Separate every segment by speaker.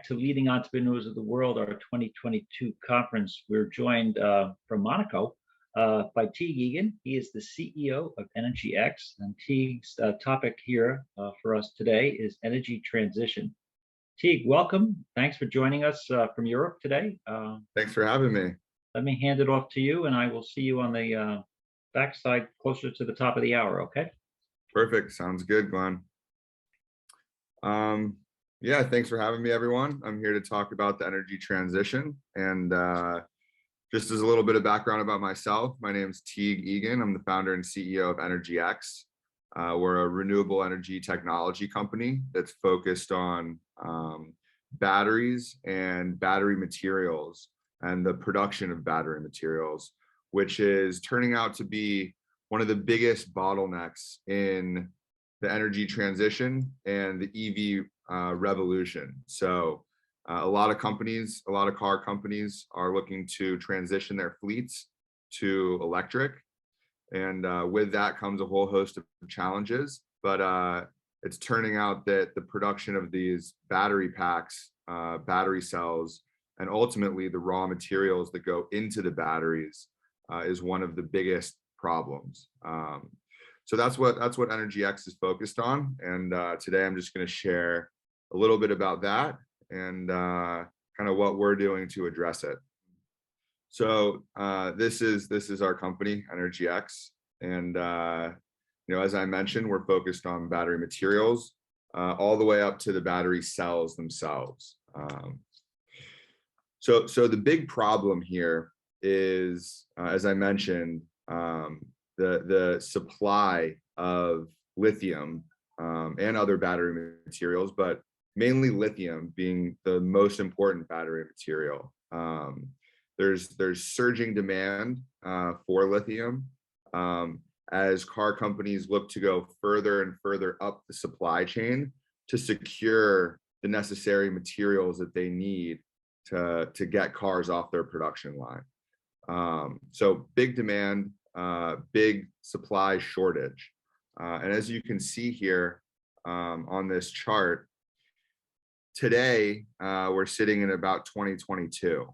Speaker 1: back to Leading Entrepreneurs of the World, our 2022 conference. We're joined from Monaco by Teague Egan. He is the CEO of EnergyX, and Teague's topic here for us today is energy transition. Teague, welcome. Thanks for joining us from Europe today.
Speaker 2: Thanks for having me. Let
Speaker 1: me hand it off to you, and I will see you on the backside closer to the top of the hour, okay?
Speaker 2: Perfect. Sounds good, Glenn. Yeah, thanks for having me, everyone. I'm here to talk about the energy transition. And just as a little bit of background about myself, my name is Teague Egan. I'm the founder and CEO of EnergyX. We're a renewable energy technology company that's focused on batteries and battery materials and the production of battery materials, which is turning out to be one of the biggest bottlenecks in the energy transition and the EV revolution. So a lot of companies, a lot of car companies are looking to transition their fleets to electric. And with that comes a whole host of challenges. But it's turning out that the production of these battery packs, battery cells, and ultimately the raw materials that go into the batteries is one of the biggest problems. So that's what EnergyX is focused on. And today I'm just going to share a little bit about that and kind of what we're doing to address it. So this is our company, EnergyX. And as I mentioned, we're focused on battery materials all the way up to the battery cells themselves. So the big problem here is, as I mentioned, the supply of lithium and other battery materials, but mainly lithium being the most important battery material. There's surging demand for lithium as car companies look to go further and further up the supply chain to secure the necessary materials that they need to get cars off their production line. So big demand, big supply shortage. And as you can see here on this chart, today we're sitting in about 2022.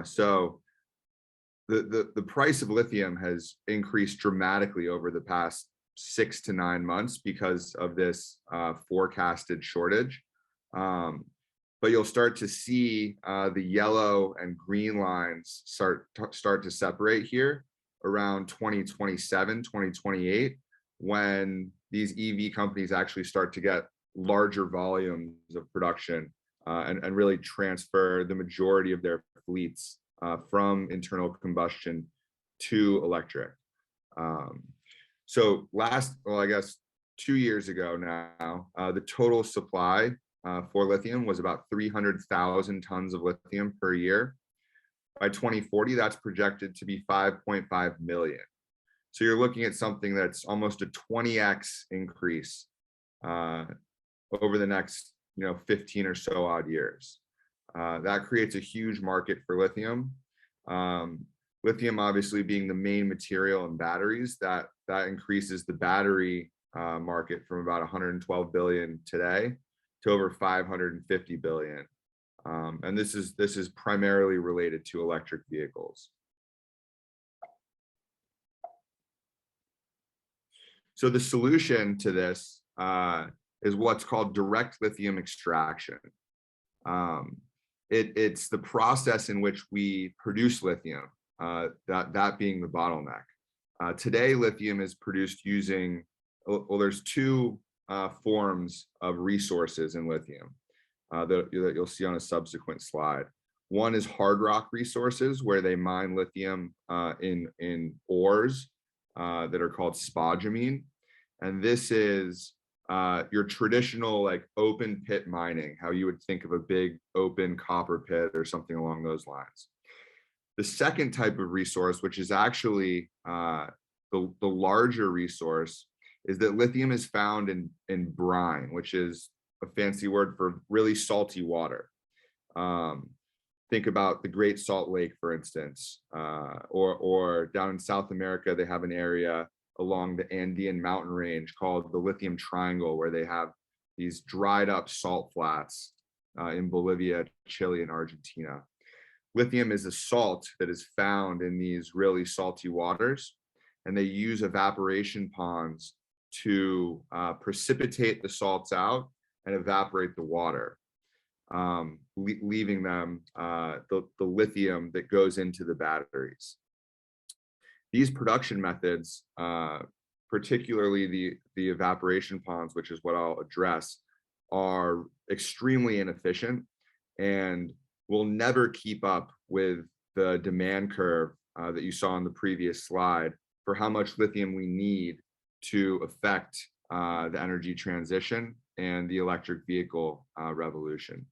Speaker 2: So the price of lithium has increased dramatically over the past 6 to 9 months because of this forecasted shortage. But you'll start to see the yellow and green lines start to separate here around 2027, 2028, when these EV companies actually start to get larger volumes of production and really transfer the majority of their fleets from internal combustion to electric. So I guess 2 years ago now, the total supply for lithium was about 300,000 tons of lithium per year. By 2040, that's projected to be 5.5 million. So you're looking at something that's almost a 20x increase over the next 15 or so odd years. That creates a huge market for lithium. Lithium obviously being the main material in batteries, that increases the battery market from about 112 billion today to over 550 billion. And this is primarily related to electric vehicles. So the solution to this is what's called direct lithium extraction. It's the process in which we produce lithium, that being the bottleneck. Today, lithium is produced using, well, there's two forms of resources in lithium that you'll see on a subsequent slide. One is hard rock resources, where they mine lithium in ores that are called spodumene. And this is your traditional like open pit mining, how you would think of a big open copper pit or something along those lines. The second type of resource, which is actually the larger resource, is that lithium is found in brine, which is a fancy word for really salty water. Think about the Great Salt Lake, for instance, or down in South America, they have an area along the Andean mountain range called the Lithium Triangle, where they have these dried up salt flats in Bolivia, Chile, and Argentina. Lithium is a salt that is found in these really salty waters, and they use evaporation ponds to precipitate the salts out and evaporate the water, leaving them the lithium that goes into the batteries. These production methods, particularly the evaporation ponds, which is what I'll address, are extremely inefficient and will never keep up with the demand curve that you saw on the previous slide for how much lithium we need to affect the energy transition and the electric vehicle revolution.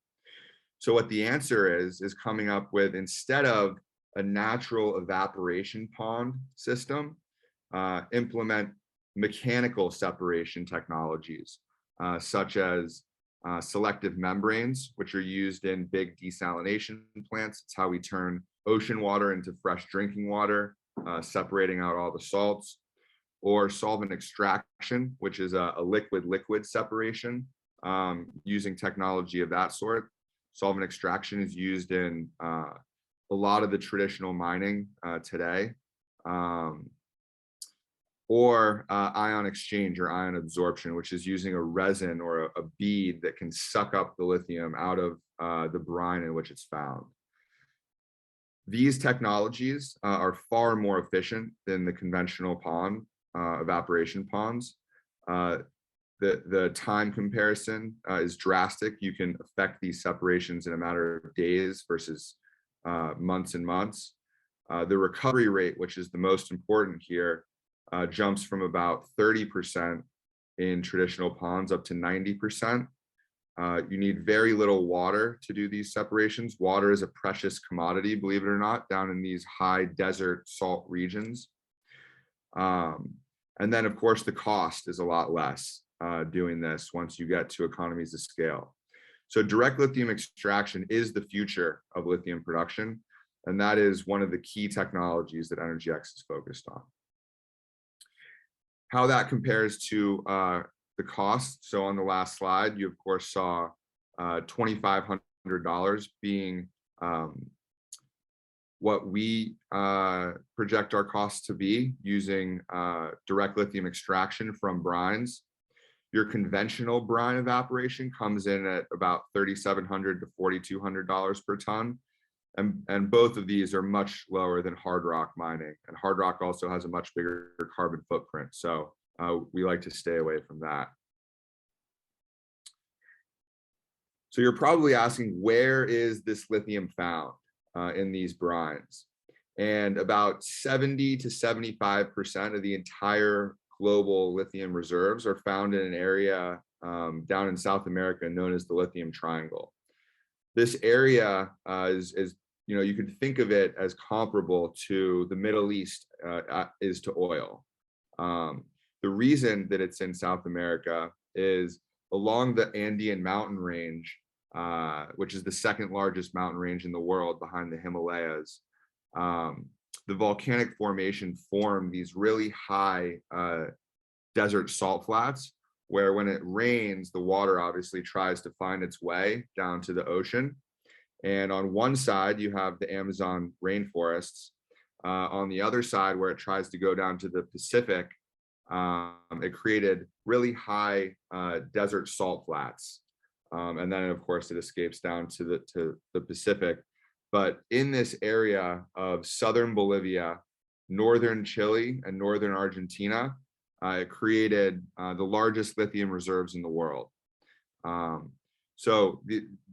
Speaker 2: So what the answer is coming up with, instead of a natural evaporation pond system, implement mechanical separation technologies, such as selective membranes, which are used in big desalination plants. It's how we turn ocean water into fresh drinking water, separating out all the salts. Or solvent extraction, which is a liquid-liquid separation, using technology of that sort. Solvent extraction is used in a lot of the traditional mining today. Or ion exchange or ion absorption, which is using a resin or a bead that can suck up the lithium out of the brine in which it's found. These technologies are far more efficient than the conventional pond, evaporation ponds. The time comparison is drastic. You can affect these separations in a matter of days versus months and months. The recovery rate, which is the most important here, jumps from about 30% in traditional ponds up to 90%. You need very little water to do these separations. Water is a precious commodity, believe it or not, down in these high desert salt regions. And then, of course, the cost is a lot less doing this once you get to economies of scale. So direct lithium extraction is the future of lithium production, and that is one of the key technologies that EnergyX is focused on. How that compares to the cost. So on the last slide, you of course saw $2,500 being what we project our costs to be using direct lithium extraction from brines. Your conventional brine evaporation comes in at about $3,700 to $4,200 per ton. And both of these are much lower than hard rock mining. And hard rock also has a much bigger carbon footprint. So we like to stay away from that. So you're probably asking, where is this lithium found in these brines? And about 70 to 75% of the entire global lithium reserves are found in an area down in South America known as the Lithium Triangle. This area is you know, you could think of it as comparable to the Middle East is to oil. The reason that it's in South America is along the Andean mountain range, which is the second largest mountain range in the world behind the Himalayas. The volcanic formation formed these really high desert salt flats, where when it rains, the water obviously tries to find its way down to the ocean. And on one side, you have the Amazon rainforests. On the other side, where it tries to go down to the Pacific, it created really high desert salt flats. And then, of course, it escapes down to the Pacific. But in this area of southern Bolivia, northern Chile, and northern Argentina, it created the largest lithium reserves in the world. So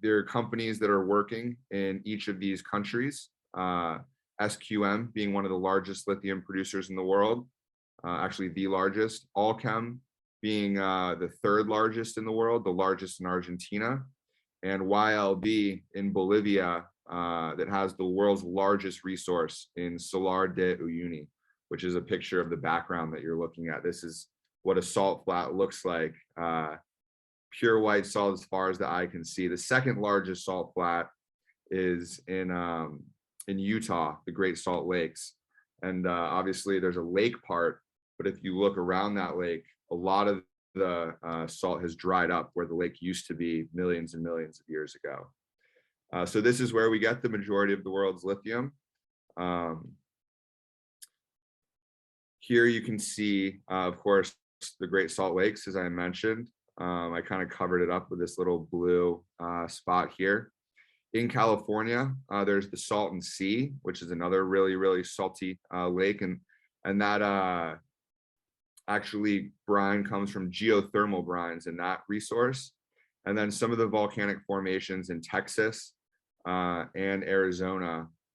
Speaker 2: there are companies that are working in each of these countries, SQM being one of the largest lithium producers in the world, actually the largest, Allchem being the third largest in the world, the largest in Argentina, and YLB in Bolivia that has the world's largest resource in Salar de Uyuni, which is a picture of the background that you're looking at. This is what a salt flat looks like. Pure white salt as far as the eye can see. The second largest salt flat is in Utah, the Great Salt Lakes. And obviously there's a lake part, but if you look around that lake, a lot of the salt has dried up where the lake used to be millions and millions of years ago. So this is where we get the majority of the world's lithium. Here you can see, of course, the Great Salt Lakes, as I mentioned. I kind of covered it up with this little blue spot here. In California, there's the Salton Sea, which is another really, really salty lake. And that actually brine comes from geothermal brines in that resource. And then some of the volcanic formations in Texas and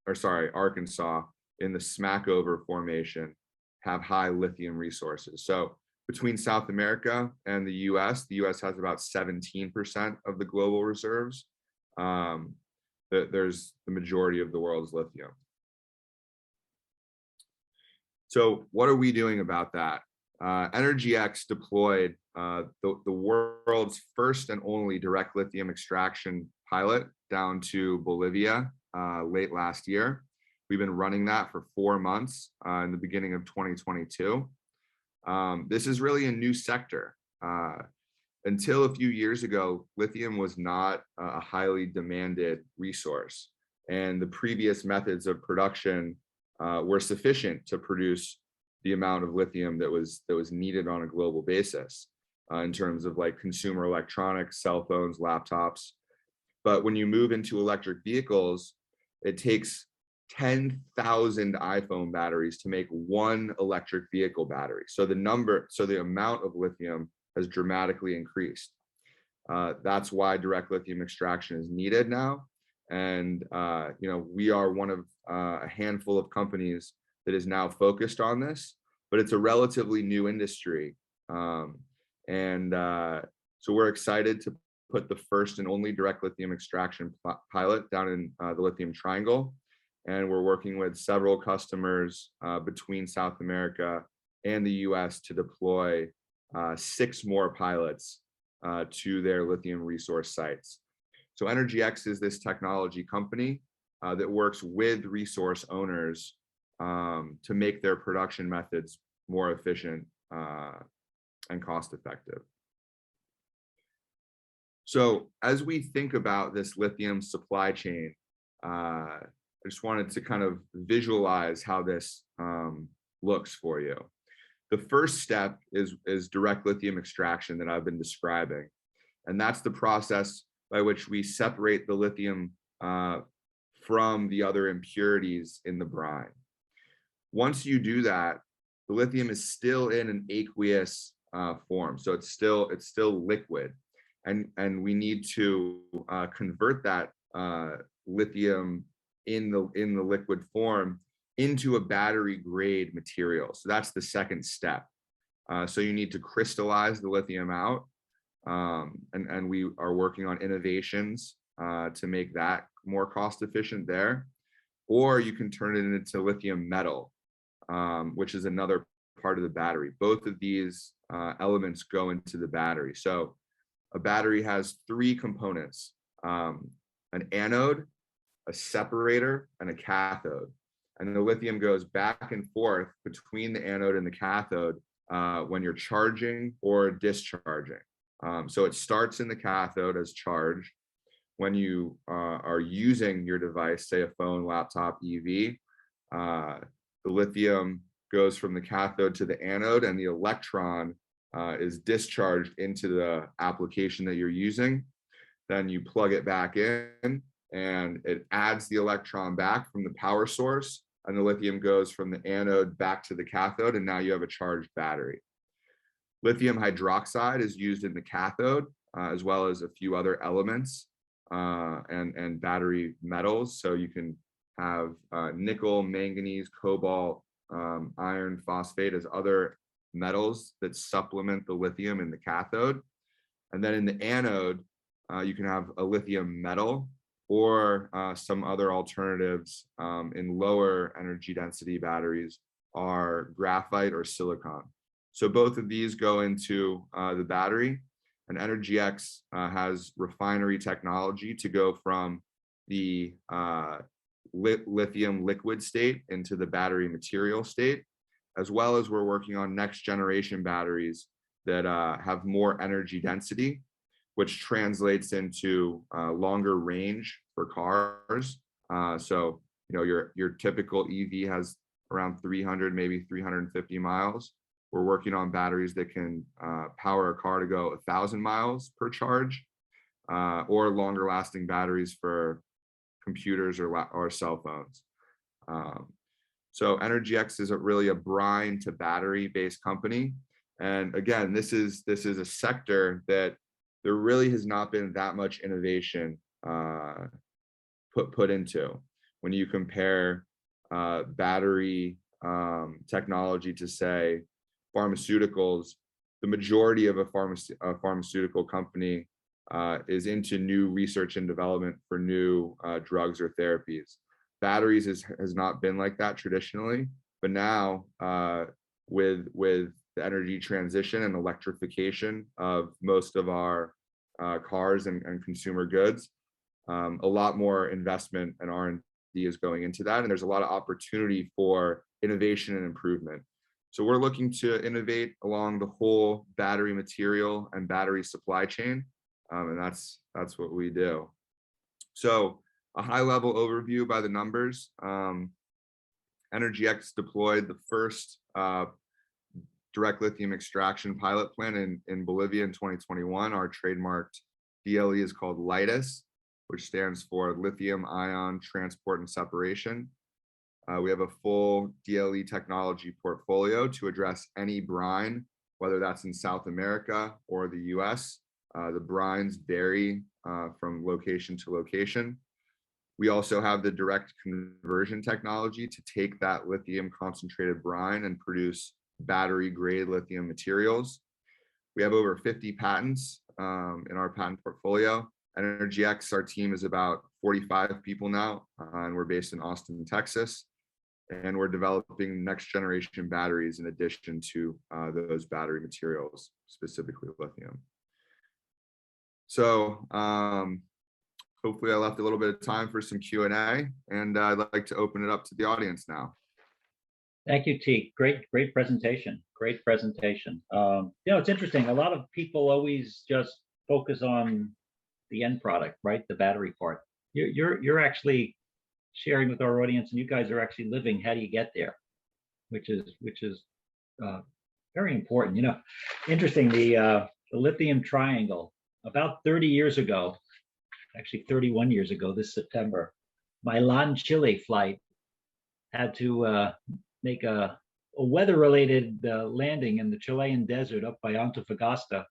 Speaker 2: Arkansas in the Smackover Formation have high lithium resources. So between South America and the US has about 17% of the global reserves. There's the majority of the world's lithium. So what are we doing about that? EnergyX deployed the world's first and only direct lithium extraction pilot down to Bolivia late last year. We've been running that for 4 months in the beginning of 2022. This is really a new sector. Until a few years ago, lithium was not a highly demanded resource, and the previous methods of production were sufficient to produce the amount of lithium that was needed on a global basis in terms of like consumer electronics, cell phones, laptops. But when you move into electric vehicles, it takes 10,000 iPhone batteries to make one electric vehicle battery. So the amount of lithium has dramatically increased. That's why direct lithium extraction is needed now. And we are one of a handful of companies that is now focused on this, but it's a relatively new industry. So we're excited to put the first and only direct lithium extraction pilot down in the Lithium Triangle. And we're working with several customers between South America and the US to deploy 6 more pilots to their lithium resource sites. So EnergyX is this technology company that works with resource owners to make their production methods more efficient and cost effective. So as we think about this lithium supply chain, I just wanted to kind of visualize how this looks for you. The first step is direct lithium extraction that I've been describing. And that's the process by which we separate the lithium from the other impurities in the brine. Once you do that, the lithium is still in an aqueous form. So it's still liquid. And we need to convert that lithium in the liquid form into a battery grade material. So that's the second step. So you need to crystallize the lithium out. And we are working on innovations to make that more cost efficient there. Or you can turn it into lithium metal, which is another part of the battery. Both of these elements go into the battery. So a battery has 3 components, an anode, a separator, and a cathode. And the lithium goes back and forth between the anode and the cathode when you're charging or discharging. So it starts in the cathode as charge. When you are using your device, say a phone, laptop, EV, the lithium goes from the cathode to the anode, and the electron is discharged into the application that you're using. Then you plug it back in, and it adds the electron back from the power source, and the lithium goes from the anode back to the cathode, and now you have a charged battery. Lithium hydroxide is used in the cathode, as well as a few other elements and battery metals. So you can have nickel, manganese, cobalt, iron, phosphate as other metals that supplement the lithium in the cathode. And then in the anode, you can have a lithium metal or some other alternatives in lower energy density batteries are graphite or silicon. So both of these go into the battery, and EnergyX has refinery technology to go from the lithium liquid state into the battery material state, as well as we're working on next generation batteries that have more energy density, which translates into longer range for cars. So, you know, your typical EV has around 300, maybe 350 miles. We're working on batteries that can power a car to go 1,000 miles per charge, or longer lasting batteries for computers or cell phones. So EnergyX is really a brine to battery based company. And again, this is a sector that there really has not been that much innovation put into. When you compare battery technology to, say, pharmaceuticals, the majority of a pharmaceutical company is into new research and development for new drugs or therapies. Batteries has not been like that traditionally, but now with the energy transition and electrification of most of our cars and consumer goods, a lot more investment and R&D is going into that, and there's a lot of opportunity for innovation and improvement. So we're looking to innovate along the whole battery material and battery supply chain, and that's what we do. So a high-level overview by the numbers. EnergyX deployed the first direct lithium extraction pilot plant in Bolivia in 2021. Our trademarked DLE is called LiTAS, which stands for lithium ion transport and separation. We have a full DLE technology portfolio to address any brine, whether that's in South America or the US. The brines vary from location to location. We also have the direct conversion technology to take that lithium concentrated brine and produce battery grade lithium materials. We have over 50 patents in our patent portfolio. EnergyX, our team is about 45 people now, and we're based in Austin, Texas. And we're developing next generation batteries in addition to those battery materials, specifically lithium. So hopefully I left a little bit of time for some Q&A, and I'd like to open it up to the audience now.
Speaker 1: Thank you, Teague. Great presentation. Great presentation. You know, it's interesting. A lot of people always just focus on the end product, right? The battery part. You're actually sharing with our audience, and you guys are actually living how do you get there, which is very important. You know, interesting. The lithium triangle. About 30 years ago, actually 31 years ago, this September, my Chile flight had to make a weather-related landing in the Chilean desert up by Antofagasta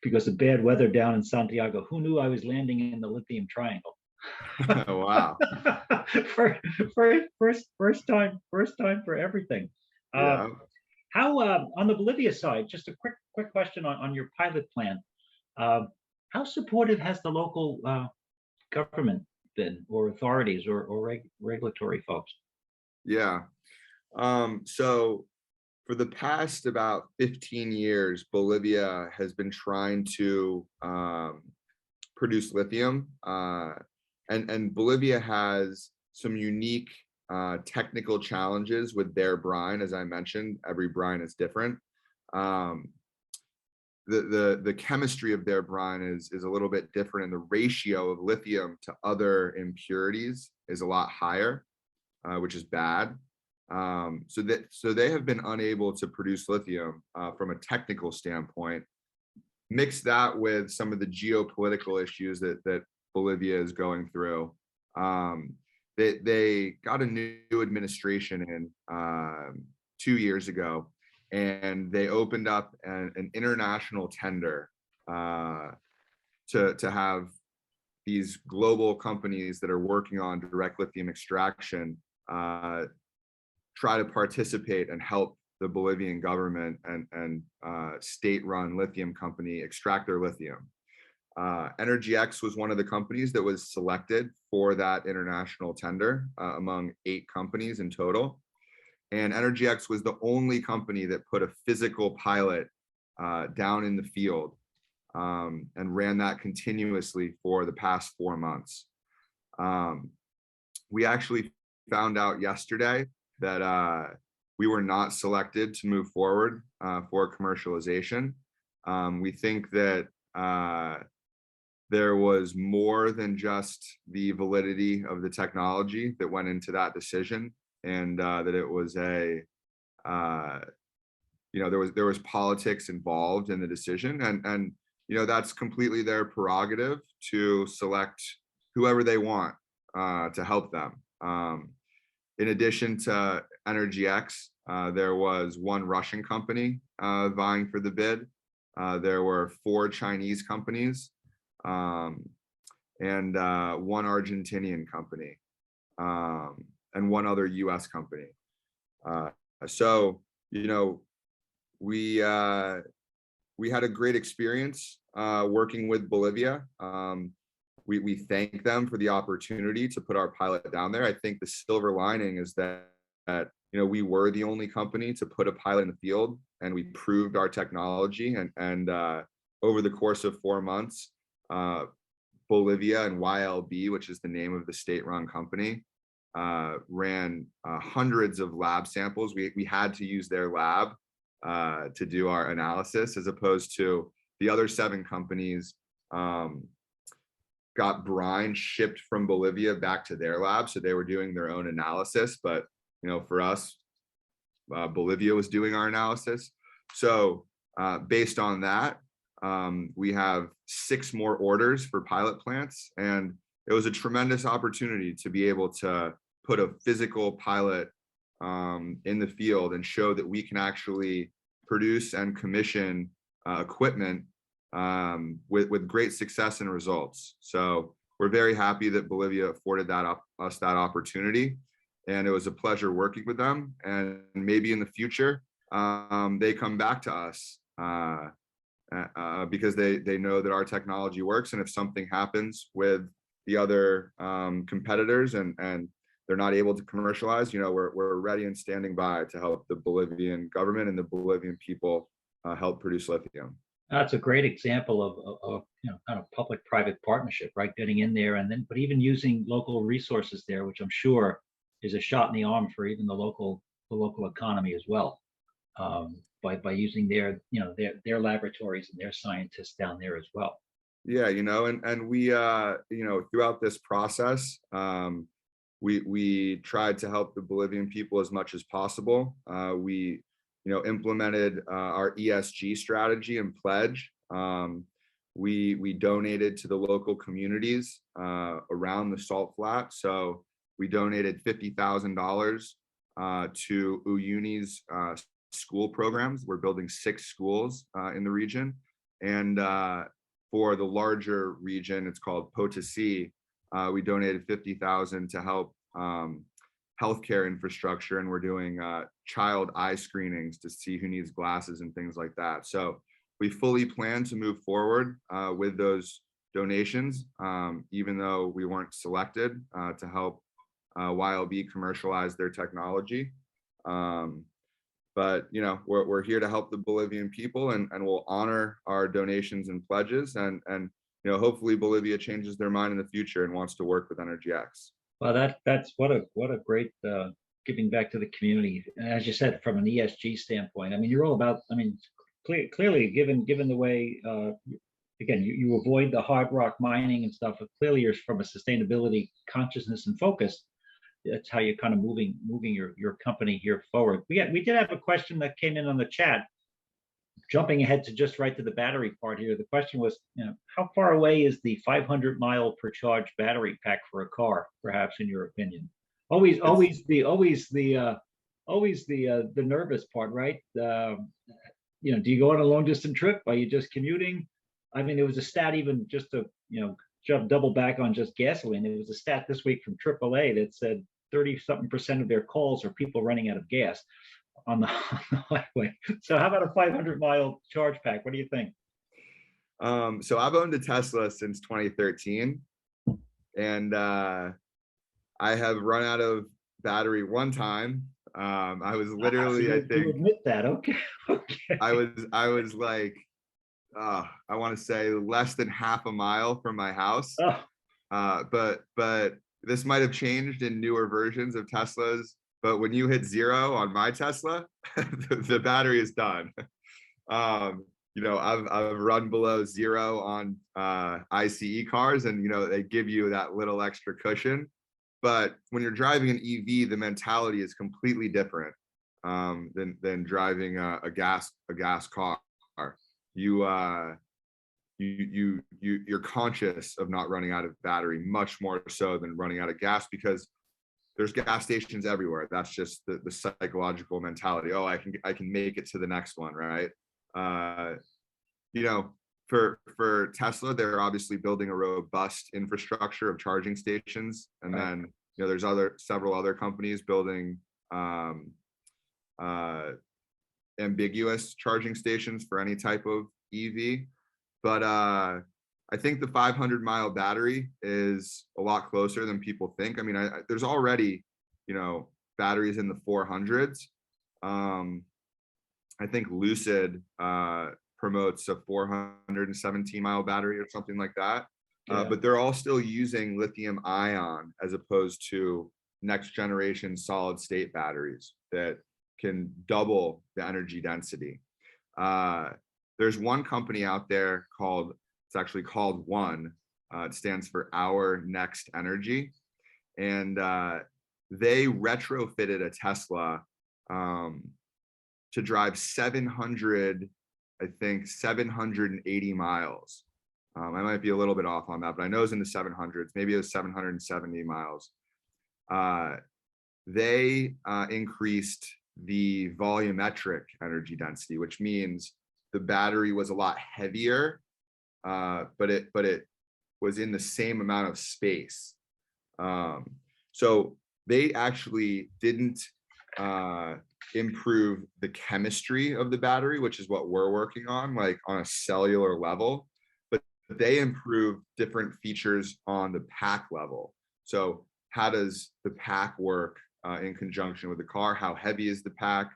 Speaker 1: because of bad weather down in Santiago. Who knew I was landing in the lithium triangle?
Speaker 2: Wow.
Speaker 1: First time for everything.
Speaker 2: Yeah.
Speaker 1: How on the Bolivia side, just a quick question on your pilot plant. How supportive has the local government been, or authorities, or regulatory folks?
Speaker 2: Yeah. So for the past about 15 years, Bolivia has been trying to produce lithium, and Bolivia has some unique technical challenges with their brine. As I mentioned, every brine is different. The chemistry of their brine is a little bit different, and the ratio of lithium to other impurities is a lot higher, which is bad. So they have been unable to produce lithium from a technical standpoint. Mix that with some of the geopolitical issues that Bolivia is going through. They got a new administration in 2 years ago, and they opened up an international tender to have these global companies that are working on direct lithium extraction try to participate and help the Bolivian government and state-run lithium company extract their lithium. EnergyX was one of the companies that was selected for that international tender among 8 companies in total. And EnergyX was the only company that put a physical pilot down in the field and ran that continuously for the past 4 months. We actually found out yesterday that we were not selected to move forward for commercialization. We think that there was more than just the validity of the technology that went into that decision, and that it was a there was politics involved in the decision, and that's completely their prerogative to select whoever they want to help them. In addition to EnergyX, there was one Russian company vying for the bid. There were 4 Chinese companies and one Argentinian company and one other US company. So, we had a great experience working with Bolivia. We thank them for the opportunity to put our pilot down there. I think the silver lining is that we were the only company to put a pilot in the field, and we proved our technology. And over the course of 4 months, Bolivia and YLB, which is the name of the state-run company, ran hundreds of lab samples. We had to use their lab to do our analysis, as opposed to the other 7 companies got brine shipped from Bolivia back to their lab. So they were doing their own analysis, but for us, Bolivia was doing our analysis. So based on that, we have 6 more orders for pilot plants, and it was a tremendous opportunity to be able to put a physical pilot in the field and show that we can actually produce and commission equipment with great success and results. So we're very happy that Bolivia afforded us that opportunity, and it was a pleasure working with them. And maybe in the future, they come back to us because they know that our technology works. And if something happens with the other competitors and they're not able to commercialize, we're ready and standing by to help the Bolivian government and the Bolivian people help produce lithium.
Speaker 1: That's a great example of kind of public-private partnership, right? Getting in there, but even using local resources there, which I'm sure is a shot in the arm for even the local economy as well, by using their laboratories and their scientists down there as well.
Speaker 2: Yeah, and we throughout this process, we tried to help the Bolivian people as much as possible. We implemented our ESG strategy and pledge. We donated to the local communities around the salt flat. So we donated $50,000 to Uyuni's school programs. We're building 6 schools in the region. And for the larger region, it's called Potosi, we donated $50,000 to help healthcare infrastructure, and we're doing child eye screenings to see who needs glasses and things like that. So we fully plan to move forward with those donations, even though we weren't selected to help YLB commercialize their technology. But we're here to help the Bolivian people, and we'll honor our donations and pledges, and hopefully Bolivia changes their mind in the future and wants to work with EnergyX.
Speaker 1: Well, that's what a great giving back to the community. And as you said, from an ESG standpoint, I mean, you're all about. I mean, clearly, given the way, again, you avoid the hard rock mining and stuff. But clearly, you're from a sustainability consciousness and focus. That's how you're kind of moving your company here forward. We did have a question that came in on the chat. Jumping ahead to just right to the battery part here, the question was, how far away is the 500 mile per charge battery pack for a car, perhaps, in your opinion? Always the nervous part, right? Do you go on a long distance trip? Are you just commuting? I mean, there was a stat even just to double back on just gasoline. There was a stat this week from AAA that said 30-something% of their calls are people running out of gas on the highway. So how about a 500 mile charge pack? What do you think?
Speaker 2: So I've owned a Tesla since 2013, and I have run out of battery one time. I was literally,
Speaker 1: I think you admit that. Okay.
Speaker 2: I was like, I want to say less than half a mile from my house.
Speaker 1: Oh.
Speaker 2: But this might have changed in newer versions of Teslas. but when you hit 0 on my Tesla, the battery is done. You know, I've run below 0 on ICE cars, and you know, they give you that little extra cushion. But when you're driving an EV, the mentality is completely different than driving a gas car. You're conscious of not running out of battery much more so than running out of gas, because there's gas stations everywhere. That's just the psychological mentality. Oh, I can make it to the next one, right? You know, for Tesla, they're obviously building a robust infrastructure of charging stations, and then you know, there's several other companies building ambiguous charging stations for any type of EV. But I think the 500-mile battery is a lot closer than people think. I mean, there's already, you know, batteries in the 400s. I think Lucid promotes a 417-mile battery or something like that. Yeah. But they're all still using lithium ion as opposed to next generation solid state batteries that can double the energy density. There's one company out there it's actually called One. It stands for Our Next Energy. And they retrofitted a Tesla to drive 780 miles. I might be a little bit off on that, but I know it's in the 700s. Maybe it was 770 miles. They increased the volumetric energy density, which means the battery was a lot heavier, but it was in the same amount of space. So they actually didn't improve the chemistry of the battery, which is what we're working on, like on a cellular level, but they improved different features on the pack level. So how does the pack work in conjunction with the car? How heavy is the pack?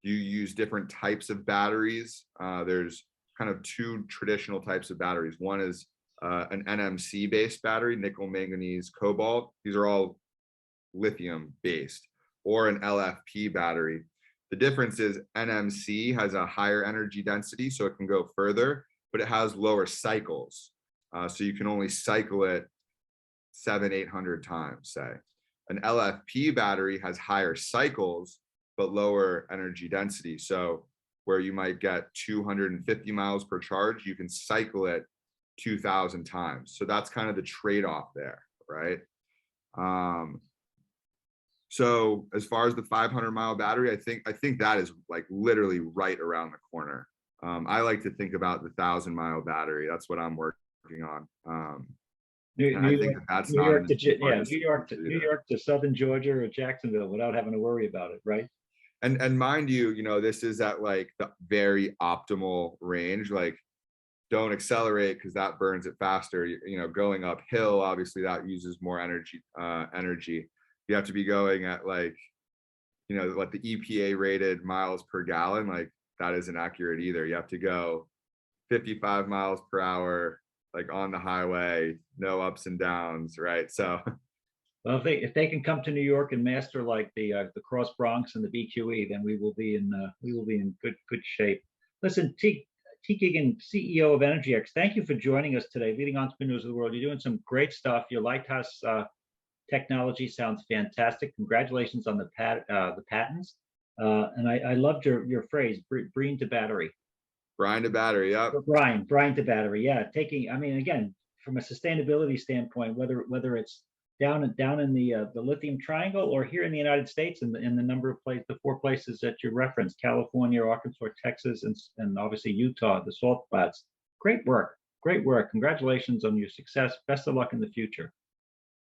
Speaker 2: You use different types of batteries. There's kind of 2 traditional types of batteries. One is an NMC based battery, nickel, manganese, cobalt. These are all lithium based, or an LFP battery. The difference is NMC has a higher energy density, so it can go further, but it has lower cycles. So you can only cycle it 700-800 times, say. An LFP battery has higher cycles, but lower energy density. So where you might get 250 miles per charge, you can cycle it 2,000 times. So that's kind of the trade-off there, right? So as far as the 500-mile battery, I think that is like literally right around the corner. I like to think about the 1,000-mile battery. That's what I'm working on.
Speaker 1: New York to Southern Georgia or Jacksonville without having to worry about it, right?
Speaker 2: And mind you, you know, this is at like the very optimal range. Like, don't accelerate because that burns it faster. You know, going uphill, obviously that uses more energy. You have to be going at like, you know, what the EPA rated miles per gallon. Like, that isn't accurate either. You have to go 55 miles per hour, like on the highway, no ups and downs, right? So,
Speaker 1: well, if they can come to New York and master like the Cross Bronx and the BQE, then we will be in good shape. Listen, Teague Egan, CEO of EnergyX, thank you for joining us today, leading entrepreneurs of the world. You're doing some great stuff. Your LiTAS technology sounds fantastic. Congratulations on the patents. And I loved your phrase, brine to battery.
Speaker 2: Brine to battery, yeah.
Speaker 1: Brine to battery, yeah. I mean, again, from a sustainability standpoint, whether it's down in the lithium triangle or here in the United States, in the number of places, the 4 places that you referenced, California, Arkansas, Texas, and obviously Utah, the salt flats. Great work. Congratulations on your success. Best of luck in the future.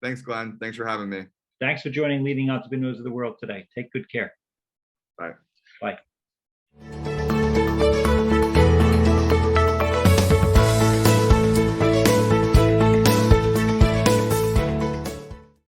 Speaker 2: Thanks, Glenn. Thanks for having me.
Speaker 1: Thanks for joining Leading Entrepreneurs of the World today. Take good care.
Speaker 2: Bye.
Speaker 1: Bye.